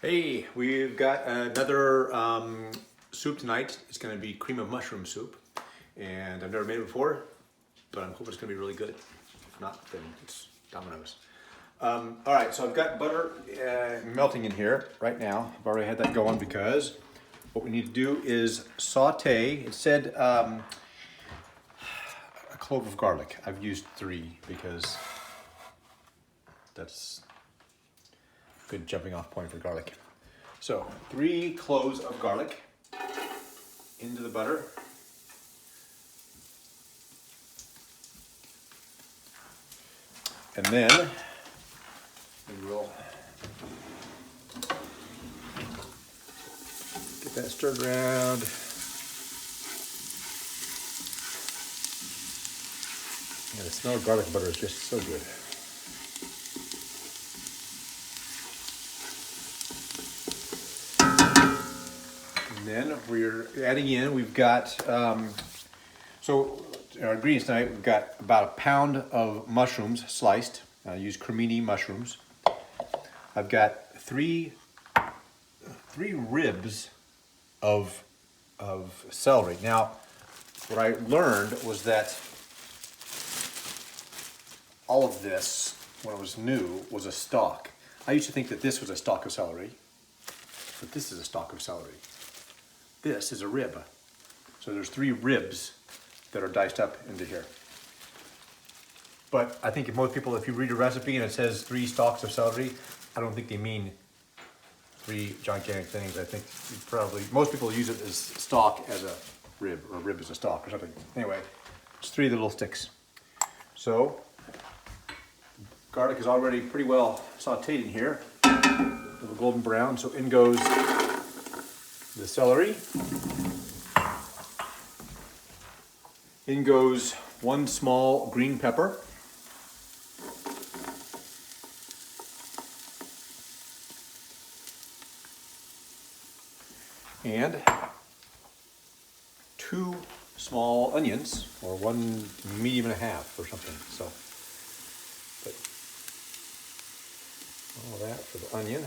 Hey, we've got another soup tonight. It's going to be cream of mushroom soup. And I've never made it before, but I'm hoping it's going to be really good. If not, then it's Domino's. All right, so I've got butter melting in here right now. I've already had that going because what we need to do is saute. It said a clove of garlic. I've used 3 because that's a good jumping off point for garlic. So 3 cloves of garlic into the butter. And then we will get that stirred around. And the smell of garlic butter is just so good. And then we're adding in, we've got, so our ingredients tonight, we've got about a pound of mushrooms sliced. I use cremini mushrooms. I've got three ribs of celery. Now, what I learned was that all of this, when it was new, was a stalk. I used to think that this was a stalk of celery, but this is a stalk of celery. This is a rib. So there's 3 ribs that are diced up into here. But I think if most people, if you read a recipe and it says 3 stalks of celery, I don't think they mean 3 gigantic things. I think most people use it as stalk as a rib, or rib as a stalk or something. Anyway, it's 3 little sticks. So, garlic is already pretty well sauteed in here. A little golden brown, so in goes the celery. In goes 1 small green pepper. And 2 small onions, or 1 medium and a half or something. So, but all that for the onion.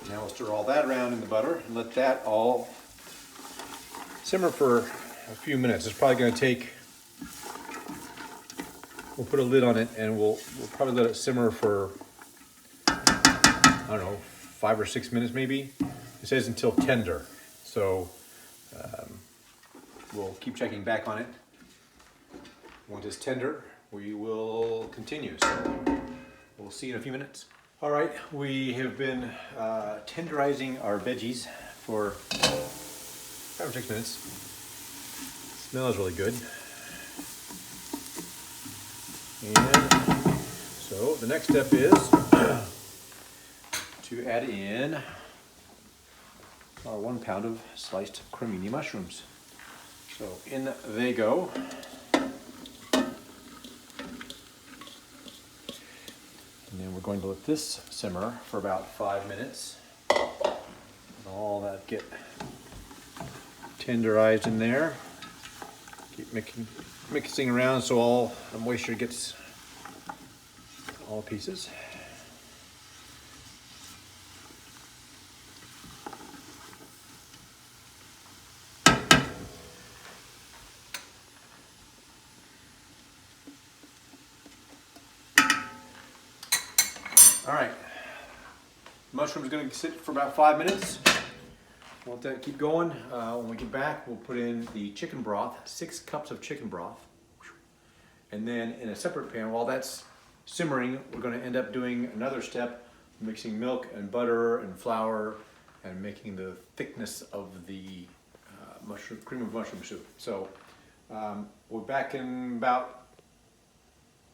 Now we'll stir all that around in the butter and let that all simmer for a few minutes. It's probably going to take, we'll put a lid on it and we'll probably let it simmer for, I don't know, 5 or 6 minutes maybe. It says until tender. So we'll keep checking back on it. Once it's tender, we will continue. So we'll see you in a few minutes. All right, we have been tenderizing our veggies for 5 or 6 minutes. It smells really good. And so the next step is to add in our 1 pound of sliced cremini mushrooms. So in they go. And then we're going to let this simmer for about 5 minutes. Let all that get tenderized in there. Keep mixing around so all the moisture gets all pieces. All right, mushroom's gonna sit for about 5 minutes. We'll let that keep going. When we get back, we'll put in the chicken broth, 6 cups of chicken broth. And then in a separate pan, while that's simmering, we're gonna end up doing another step, mixing milk and butter and flour and making the thickness of the cream of mushroom soup. So we're back in about,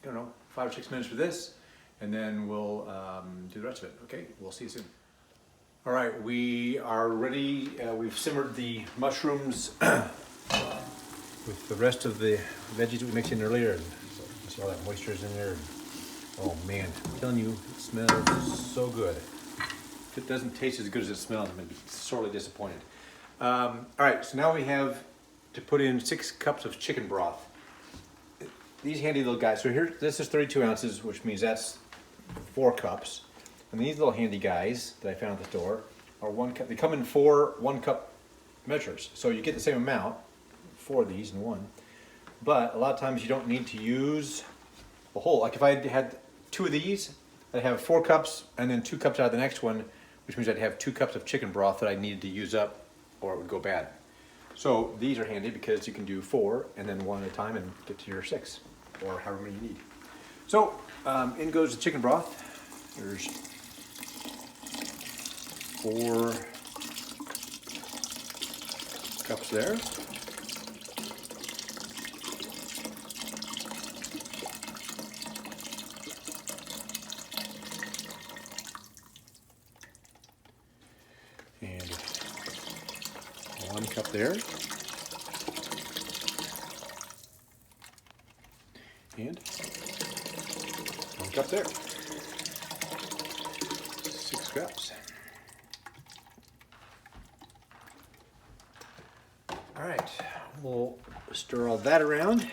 I don't know, 5 or 6 minutes for this. And then we'll do the rest of it. Okay, we'll see you soon. All right, we are ready. We've simmered the mushrooms with the rest of the veggies we mixed in earlier. And so you see all that moisture is in there. Oh man, I'm telling you, it smells so good. If it doesn't taste as good as it smells, I'm gonna be sorely disappointed. All right, so now we have to put in 6 cups of chicken broth. these handy little guys. So here, this is 32 ounces, which means that's 4 cups. And these little handy guys that I found at the store are 1 cup. They come in 4 1-cup measures. So you get the same amount, 4 of these in one. But a lot of times you don't need to use a whole. Like if I had 2 of these, I'd have 4 cups and then 2 cups out of the next one, which means I'd have 2 cups of chicken broth that I needed to use up or it would go bad. So these are handy because you can do 4 and then 1 at a time and get to your 6 or however many you need. So in goes the chicken broth. There's 4 cups there. And 1 cup there. And 1 cup there. 6 cups. All right, we'll stir all that around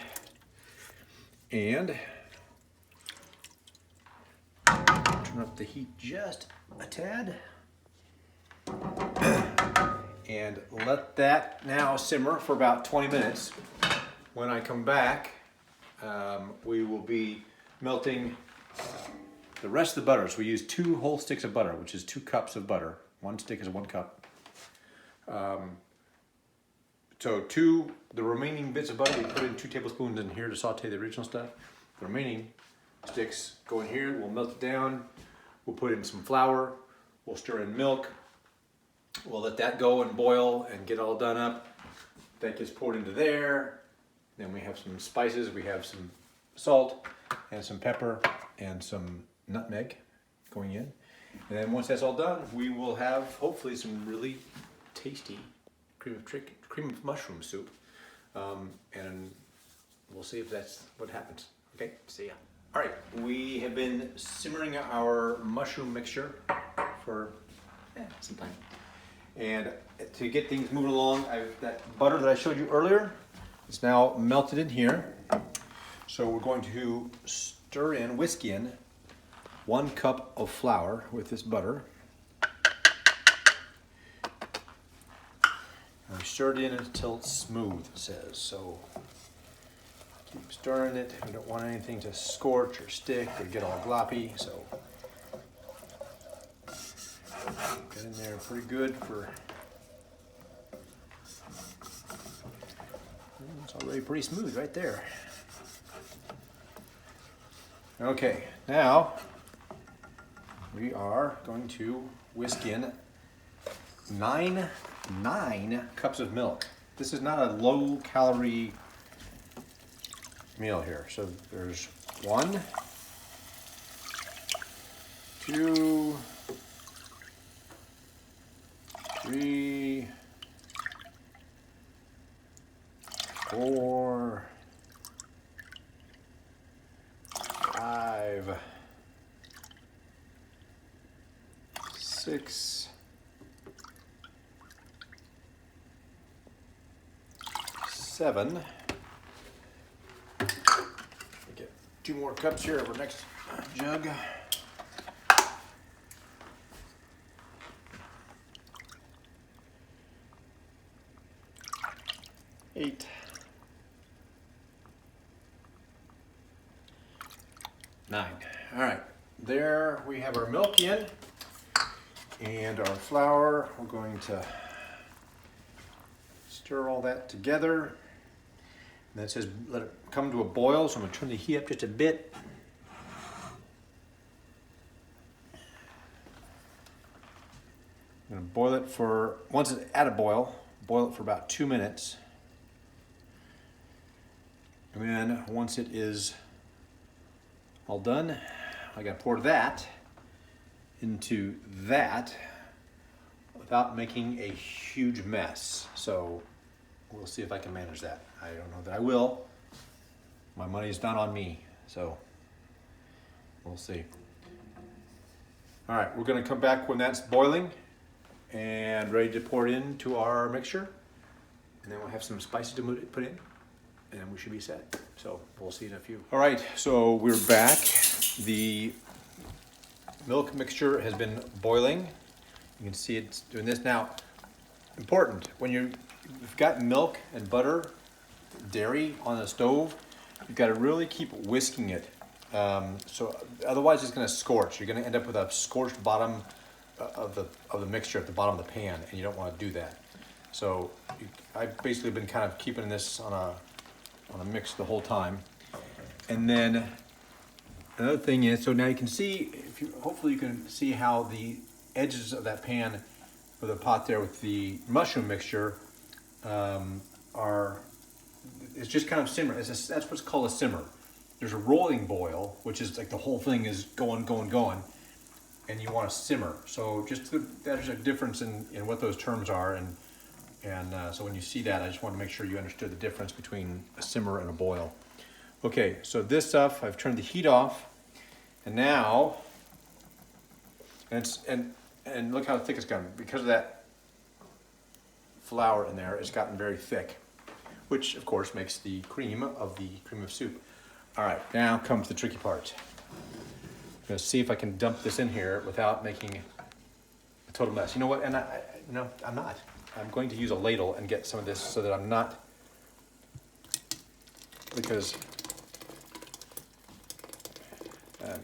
and turn up the heat just a tad. And let that now simmer for about 20 minutes. When I come back, we will be melting the rest of the butter. So we use 2 whole sticks of butter, which is 2 cups of butter. 1 stick is 1 cup. So the remaining bits of butter, we put in 2 tablespoons in here to saute the original stuff. The remaining sticks go in here, we'll melt it down. We'll put in some flour, we'll stir in milk. We'll let that go and boil and get all done up. That gets poured into there. Then we have some spices. We have some salt and some pepper and some nutmeg going in. And then once that's all done, we will have hopefully some really tasty cream of mushroom soup. And we'll see if that's what happens. Okay, see ya. All right, we have been simmering our mushroom mixture for some time. And to get things moving along, that butter that I showed you earlier, it's now melted in here. So we're going to whisk in 1 cup of flour with this butter. And we stir it in until it's smooth, it says. So keep stirring it. We don't want anything to scorch or stick or get all gloppy. So get in there pretty good for, it's already pretty smooth right there. Okay, now we are going to whisk in 9 cups of milk. This is not a low calorie meal here. So there's 1, 2, 3, 4, 5, 6, 7. We get 2 more cups here of our next jug. 8, 9. All right, there we have our milk in and our flour. We're going to stir all that together. And then it says let it come to a boil, so I'm going to turn the heat up just a bit. I'm going to boil it for, once it's at a boil it for about 2 minutes. And then once it is all done, I got to pour that into that without making a huge mess. So we'll see if I can manage that. I don't know that I will. My money's not on me, so we'll see. All right, we're going to come back when that's boiling and ready to pour it into our mixture. And then we'll have some spices to put in. and we should be set. So we'll see in a few. All right, so we're back. The milk mixture has been boiling. You can see it's doing this. Now, important, when you've got milk and butter, dairy on the stove, you've got to really keep whisking it. So otherwise it's going to scorch. You're going to end up with a scorched bottom of the mixture at the bottom of the pan, and you don't want to do that. So I've basically been kind of keeping this on a mix the whole time. And then another thing is, so now you can see, hopefully you can see how the edges of that pan or the pot there with the mushroom mixture it's just kind of simmering. That's what's called a simmer. There's a rolling boil, which is like the whole thing is going, and you want to simmer. So there's a difference in what those terms are, and so when you see that, I just want to make sure you understood the difference between a simmer and a boil. Okay, so this stuff, I've turned the heat off, and now, and look how thick it's gotten. Because of that flour in there, it's gotten very thick, which of course makes the cream of soup. All right, now comes the tricky part. I'm gonna see if I can dump this in here without making a total mess. You know what? And I'm not. I'm going to use a ladle and get some of this so that I'm not, because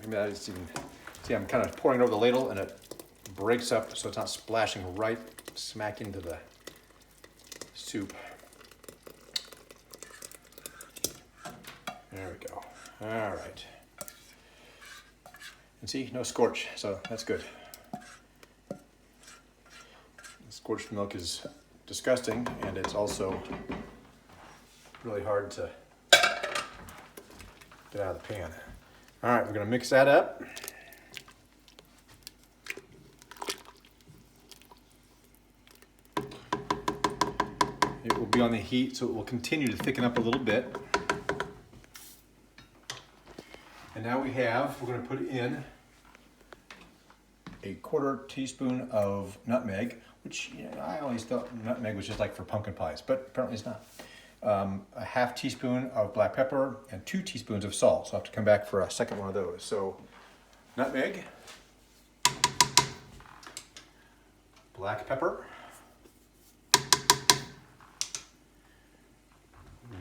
maybe I just even see. I'm kind of pouring it over the ladle, and it breaks up, so it's not splashing right smack into the soup. There we go. All right. And see, no scorch, so that's good. Scorched milk is disgusting, and it's also really hard to get out of the pan. All right, we're gonna mix that up. It will be on the heat, so it will continue to thicken up a little bit. And now we're going to put in a 1/4 teaspoon of nutmeg, which I always thought nutmeg was just like for pumpkin pies, but apparently it's not. A 1/2 teaspoon of black pepper and 2 teaspoons of salt. So I'll have to come back for a second one of those. So nutmeg, black pepper,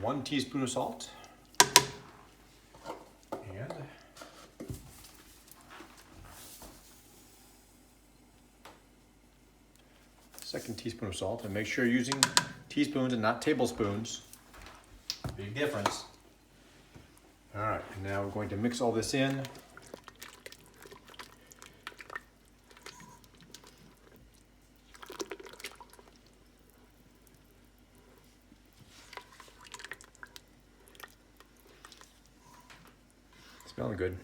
1 teaspoon of salt, and 2 teaspoon of salt. And make sure you're using teaspoons and not tablespoons. Big difference. All right, and now we're going to mix all this in. Smelling good.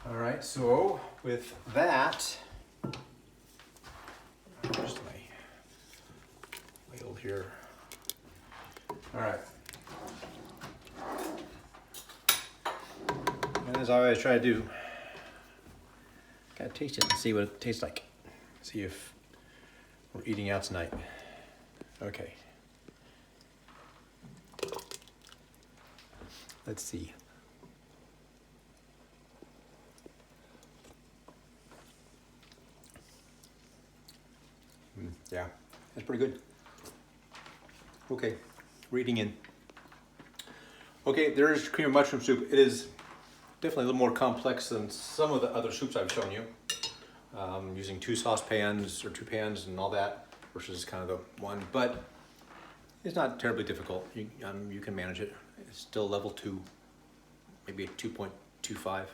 All right, so with that, where's my ladle here? All right. And as I always try to do, gotta taste it and see what it tastes like. See if we're eating out tonight. Okay. Let's see. Yeah, that's pretty good. Okay, we're eating in. Okay, there's cream of mushroom soup. It is definitely a little more complex than some of the other soups I've shown you. Using 2 saucepans or 2 pans and all that versus kind of the one, but it's not terribly difficult. You can manage it. It's still level 2, maybe a 2.25.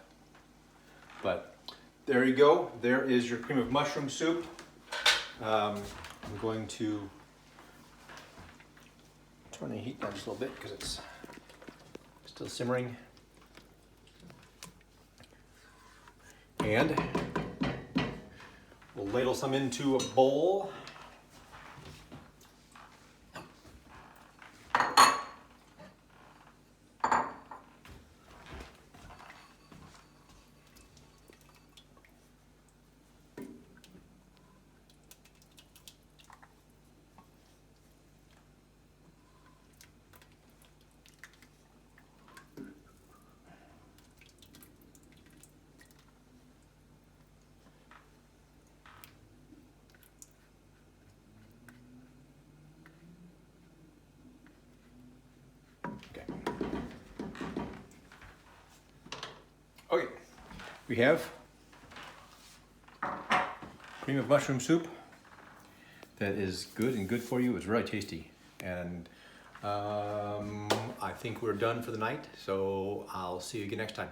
But there you go. There is your cream of mushroom soup. I'm going to turn the heat down just a little bit because it's still simmering. And we'll ladle some into a bowl. Okay, we have cream of mushroom soup that is good and good for you. It's really tasty. And I think we're done for the night, so I'll see you again next time.